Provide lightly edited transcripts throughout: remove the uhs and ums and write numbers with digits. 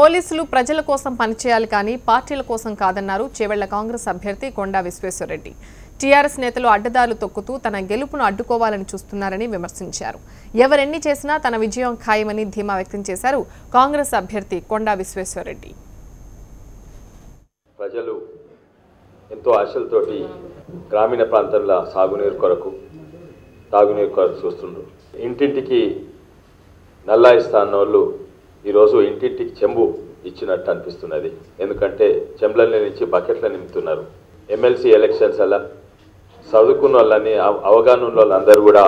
పోలీసులు ప్రజల కోసం పనిచేయాలి కానీ పార్టీల కోసం కాదన్నారు చేవెళ్ల కాంగ్రెస్ అభ్యర్థి కొండా విశ్వేశ్వరరెడ్డి. టీఆర్ఎస్ నేతలు అడ్డదారులు తొక్కుతూ తన గెలుపును అడ్డుకోవాలని చూస్తున్నారని విమర్శించారు. ఎవరెన్ని చేసినా తన విజయం ఖాయమని ధీమా వ్యక్తం చేశారు కాంగ్రెస్ అభ్యర్థి కొండా విశ్వేశ్వరరెడ్డి. ప్రజలు ఎంతో ఆశలతోటి గ్రామీణ ప్రాంతాల సాగునీరు కొరకు తాగునీరు కొరకు చూస్తుండ్రు. ఇంటింటికి నల్లా ఇస్తాన్న వాళ్ళు ఈరోజు ఇంటింటికి చెంబు ఇచ్చినట్టు అనిపిస్తున్నది. ఎందుకంటే చెంబుల నుంచి బకెట్ల నింపుతున్నారు. ఎమ్మెల్సీ ఎలక్షన్స్ అలా చదువుకున్న వాళ్ళని అవగాహన ఉన్న వాళ్ళందరూ కూడా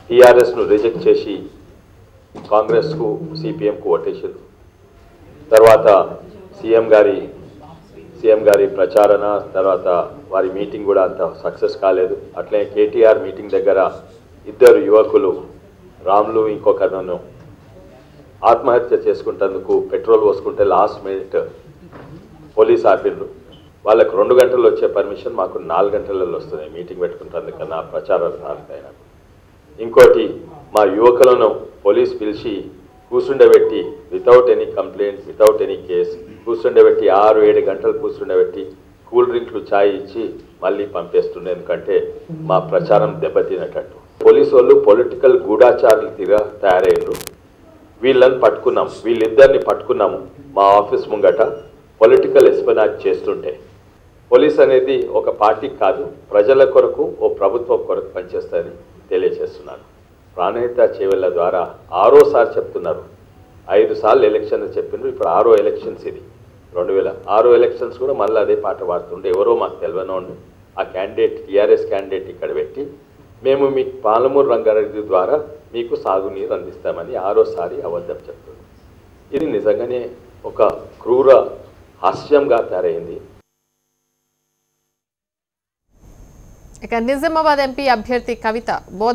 టీఆర్ఎస్ను రిజెక్ట్ చేసి కాంగ్రెస్కు సిపిఎంకు ఓటేసారు. తర్వాత సీఎం గారి ప్రచారణ తర్వాత వారి మీటింగ్ కూడా అంత సక్సెస్ కాలేదు. అట్లే కేటీఆర్ మీటింగ్ దగ్గర ఇద్దరు యువకులు రాములు ఇంకొకరిను ఆత్మహత్య చేసుకుంటేందుకు పెట్రోల్ పోసుకుంటే లాస్ట్ మినిట్ పోలీస్ ఆపిండ్రు. వాళ్ళకు 2 గంటల్లో వచ్చే పర్మిషన్ మాకు 4 గంటలలో వస్తుంది మీటింగ్ పెట్టుకుంటేందుకన్నా ప్రచారానికి. ఇంకోటి మా యువకులను పోలీస్ పిలిచి కూర్చుండబెట్టి without any complaint without any case కూర్చుండబెట్టి 6-7 గంటలు కూర్చుండబెట్టి కూల్ డ్రింక్లు ఛాయ్ ఇచ్చి మళ్ళీ పంపేస్తుండే. ఎందుకంటే మా ప్రచారం దెబ్బతినేటట్టు. పోలీసు వాళ్ళు పొలిటికల్ గూఢాచారులు తయారయ్యారు. వీళ్ళిద్దరిని పట్టుకున్నాము మా ఆఫీస్ ముంగట పొలిటికల్ ఎస్పెనాజ్ చేస్తుంటే. పోలీస్ అనేది ఒక పార్టీకి కాదు, ప్రజల కొరకు ఓ ప్రభుత్వం కొరకు పనిచేస్తుందని తెలియజేస్తున్నారు. ప్రాణహిత చేవెళ్ల ద్వారా 6వ చెప్తున్నారు. 5 సార్లు ఎలక్షన్ చెప్పిండ్రు. ఇప్పుడు 6వ ఎలక్షన్స్ ఇది. 2006 ఎలక్షన్స్ కూడా మళ్ళీ అదే పాట పాడుతుండే. ఎవరో మాకు తెలియనోండి ఆ క్యాండిడేట్ టీఆర్ఎస్ క్యాండిడేట్ ఇక్కడ పెట్టి మేము మీ పాలమూరు రంగారెడ్డి ద్వారా మీకు సాగునీరు అందిస్తామని 6వ అబద్ధం చెప్తుంది. ఇది నిజంగానే ఒక క్రూర హాస్యంగా తయారైంది. ఇక నిజామాబాద్ ఎంపీ అభ్యర్థి కవిత బోధ